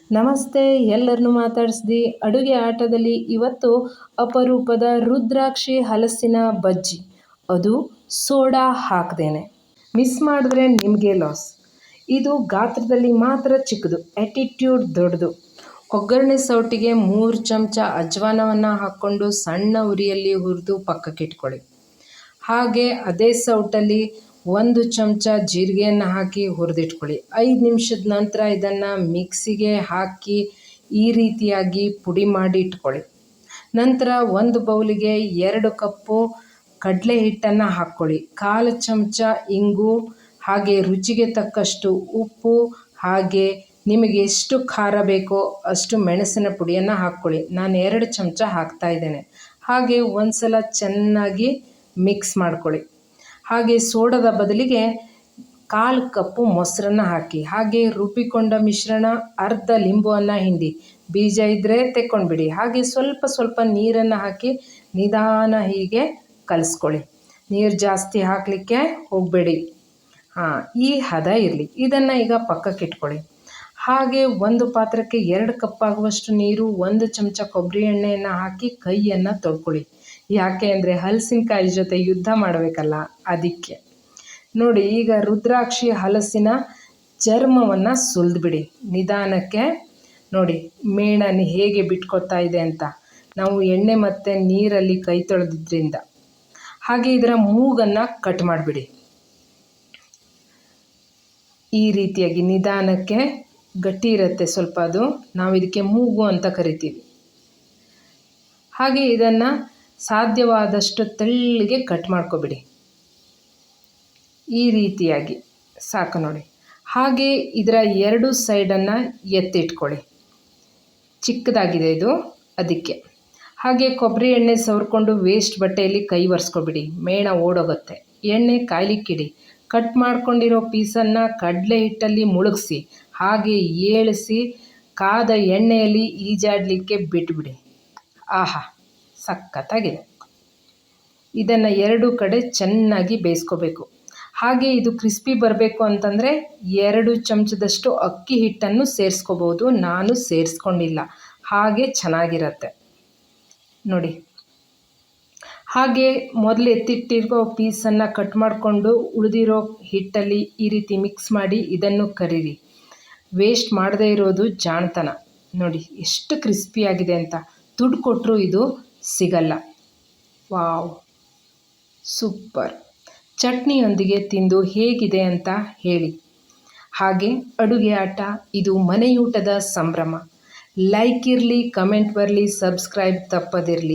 ನಮಸ್ತೆ, ಎಲ್ಲರನ್ನೂ ಮಾತಾಡಿಸ್ದಿ ಅಡುಗೆ ಆಟದಲ್ಲಿ ಇವತ್ತು ಅಪರೂಪದ ರುದ್ರಾಕ್ಷಿ ಹಲಸಿನ ಬಜ್ಜಿ, ಅದು ಸೋಡಾ ಹಾಕ್ದೇನೆ. ಮಿಸ್ ಮಾಡಿದ್ರೆ ನಿಮಗೆ ಲಾಸ್. ಇದು ಗಾತ್ರದಲ್ಲಿ ಮಾತ್ರ ಚಿಕ್ಕದು, ಆ್ಯಟಿಟ್ಯೂಡ್ ದೊಡ್ಡದು. ಒಗ್ಗರಣೆ ಸೌಟಿಗೆ 3 ಚಮಚ ಅಜ್ವಾನವನ್ನು ಹಾಕ್ಕೊಂಡು ಸಣ್ಣ ಉರಿಯಲ್ಲಿ ಹುರಿದು ಪಕ್ಕಕ್ಕಿಟ್ಕೊಳ್ಳಿ. ಹಾಗೆ ಅದೇ ಸೌಟಲ್ಲಿ 1 ಚಮಚ ಜೀರಿಗೆಯನ್ನು ಹಾಕಿ ಹುರಿದಿಟ್ಕೊಳ್ಳಿ. 5 ನಿಮಿಷದ ನಂತರ ಇದನ್ನು ಮಿಕ್ಸಿಗೆ ಹಾಕಿ ಈ ರೀತಿಯಾಗಿ ಪುಡಿ ಮಾಡಿ ಇಟ್ಕೊಳ್ಳಿ. ನಂತರ ಒಂದು ಬೌಲಿಗೆ 2 ಕಪ್ಪು ಕಡಲೆ ಹಿಟ್ಟನ್ನು ಹಾಕ್ಕೊಳ್ಳಿ. 1/4 ಚಮಚ ಇಂಗು, ಹಾಗೆ ರುಚಿಗೆ ತಕ್ಕಷ್ಟು ಉಪ್ಪು, ಹಾಗೆ ನಿಮಗೆ ಎಷ್ಟು ಖಾರ ಬೇಕೋ ಅಷ್ಟು ಮೆಣಸಿನ ಪುಡಿಯನ್ನು ಹಾಕ್ಕೊಳ್ಳಿ. ನಾನು 2 ಚಮಚ ಹಾಕ್ತಾ ಇದ್ದೇನೆ. ಹಾಗೆ ಒಂದು ಸಲ ಚೆನ್ನಾಗಿ ಮಿಕ್ಸ್ ಮಾಡ್ಕೊಳ್ಳಿ. ಹಾಗೆ ಸೋಡಾದ ಬದಲಿಗೆ 1/4 ಕಪ್ಪು ಮೊಸರನ್ನು ಹಾಕಿ. ಹಾಗೆ ರುಬ್ಬಿಕೊಂಡ ಮಿಶ್ರಣ ಅರ್ಧ ಲಿಂಬುವನ್ನು ಹಿಂಡಿ, ಬೀಜ ಇದ್ದರೆ ತೆಕ್ಕೊಂಡ್ಬಿಡಿ. ಹಾಗೆ ಸ್ವಲ್ಪ ಸ್ವಲ್ಪ ನೀರನ್ನು ಹಾಕಿ ನಿಧಾನ ಹೀಗೆ ಕಲಿಸ್ಕೊಳ್ಳಿ. ನೀರು ಜಾಸ್ತಿ ಹಾಕಲಿಕ್ಕೆ ಹೋಗಬೇಡಿ. ಈ ಹದ ಇರಲಿ. ಇದನ್ನು ಈಗ ಪಕ್ಕಕ್ಕೆ ಇಟ್ಕೊಳ್ಳಿ. ಹಾಗೆ ಒಂದು ಪಾತ್ರಕ್ಕೆ 2 ಕಪ್ ಆಗುವಷ್ಟು ನೀರು, 1 ಚಮಚ ಕೊಬ್ಬರಿ ಎಣ್ಣೆಯನ್ನು ಹಾಕಿ ಕೈಯನ್ನು ತೊಳ್ಕೊಳ್ಳಿ. ಯಾಕೆ ಅಂದರೆ ಹಲಸಿನಕಾಯಿ ಜೊತೆ ಯುದ್ಧ ಮಾಡಬೇಕಲ್ಲ, ಅದಕ್ಕೆ. ನೋಡಿ, ಈಗ ರುದ್ರಾಕ್ಷಿ ಹಲಸಿನ ಚರ್ಮವನ್ನು ಸುಲಿದ್ಬಿಡಿ ನಿಧಾನಕ್ಕೆ. ನೋಡಿ ಮೇಣ ಹೇಗೆ ಬಿಟ್ಕೊತಾ ಇದೆ ಅಂತ, ನಾವು ಎಣ್ಣೆ ಮತ್ತು ನೀರಲ್ಲಿ ಕೈ ತೊಳೆದಿದ್ದರಿಂದ. ಹಾಗೆ ಇದರ ಮೂಗನ್ನು ಕಟ್ ಮಾಡಿಬಿಡಿ. ಈ ರೀತಿಯಾಗಿ ನಿಧಾನಕ್ಕೆ, ಗಟ್ಟಿ ಇರುತ್ತೆ ಸ್ವಲ್ಪ, ಅದು ನಾವು ಇದಕ್ಕೆ ಮೂಗು ಅಂತ ಕರಿತೀವಿ. ಹಾಗೆ ಇದನ್ನು ಸಾಧ್ಯವಾದಷ್ಟು ತೆಳ್ಳಗೆ ಕಟ್ ಮಾಡ್ಕೊಬಿಡಿ. ಈ ರೀತಿಯಾಗಿ ಸಾಕು ನೋಡಿ. ಹಾಗೆ ಇದರ 2 ಸೈಡನ್ನು ಎತ್ತಿಟ್ಕೊಳ್ಳಿ. ಚಿಕ್ಕದಾಗಿದೆ ಇದು, ಅದಕ್ಕೆ. ಹಾಗೆ ಕೊಬ್ಬರಿ ಎಣ್ಣೆ ಸವರ್ಕೊಂಡು ವೇಸ್ಟ್ ಬಟ್ಟೆಯಲ್ಲಿ ಕೈ ಒರೆಸ್ಕೊಬಿಡಿ, ಮೇಣ ಓಡೋಗುತ್ತೆ. ಎಣ್ಣೆ ಕಾಯ್ಲಿಕ್ಕಿಡಿ. ಕಟ್ ಮಾಡ್ಕೊಂಡಿರೋ ಪೀಸನ್ನು ಕಡಲೆ ಹಿಟ್ಟಲ್ಲಿ ಮುಳುಗಿಸಿ, ಹಾಗೆ ಏಳಿಸಿ ಕಾದ ಎಣ್ಣೆಯಲ್ಲಿ ಈಜಾಡಲಿಕ್ಕೆ ಬಿಟ್ಬಿಡಿ. ಆಹಾ, ಸಖತ್ತಾಗಿದೆ. ಇದನ್ನು 2 ಕಡೆ ಚೆನ್ನಾಗಿ ಬೇಯಿಸ್ಕೋಬೇಕು. ಹಾಗೆ ಇದು ಕ್ರಿಸ್ಪಿ ಬರಬೇಕು ಅಂತಂದರೆ 2 ಚಮಚದಷ್ಟು ಅಕ್ಕಿ ಹಿಟ್ಟನ್ನು ಸೇರಿಸ್ಕೋಬೋದು. ನಾನು ಸೇರಿಸ್ಕೊಂಡಿಲ್ಲ, ಹಾಗೆ ಚೆನ್ನಾಗಿರುತ್ತೆ ನೋಡಿ. ಹಾಗೆ ಮೊದಲು ಎತ್ತಿಟ್ಟಿರೋ ಪೀಸನ್ನು ಕಟ್ ಮಾಡಿಕೊಂಡು ಉಳಿದಿರೋ ಹಿಟ್ಟಲ್ಲಿ ಈ ರೀತಿ ಮಿಕ್ಸ್ ಮಾಡಿ ಇದನ್ನು ಕರೀರಿ. ವೇಸ್ಟ್ ಮಾಡದೇ ಇರೋದು ಜಾಣತನ. ನೋಡಿ ಎಷ್ಟು ಕ್ರಿಸ್ಪಿಯಾಗಿದೆ ಅಂತ. ದುಡ್ಡು ಕೊಟ್ಟರು ಇದು ಸಿಗಲ್ಲ. Wow, super. ಚಟ್ನಿಯೊಂದಿಗೆ ತಿಂದು ಹೇಗಿದೆ ಅಂತ ಹೇಳಿ. ಹಾಗೆ ಅಡುಗೆ ಆಟ ಇದು ಮನೆಯೂಟದ ಸಂಭ್ರಮ. ಲೈಕ್ ಇರಲಿ, ಕಮೆಂಟ್ ಬರಲಿ, ಸಬ್ಸ್ಕ್ರೈಬ್ ತಪ್ಪದಿರಲಿ.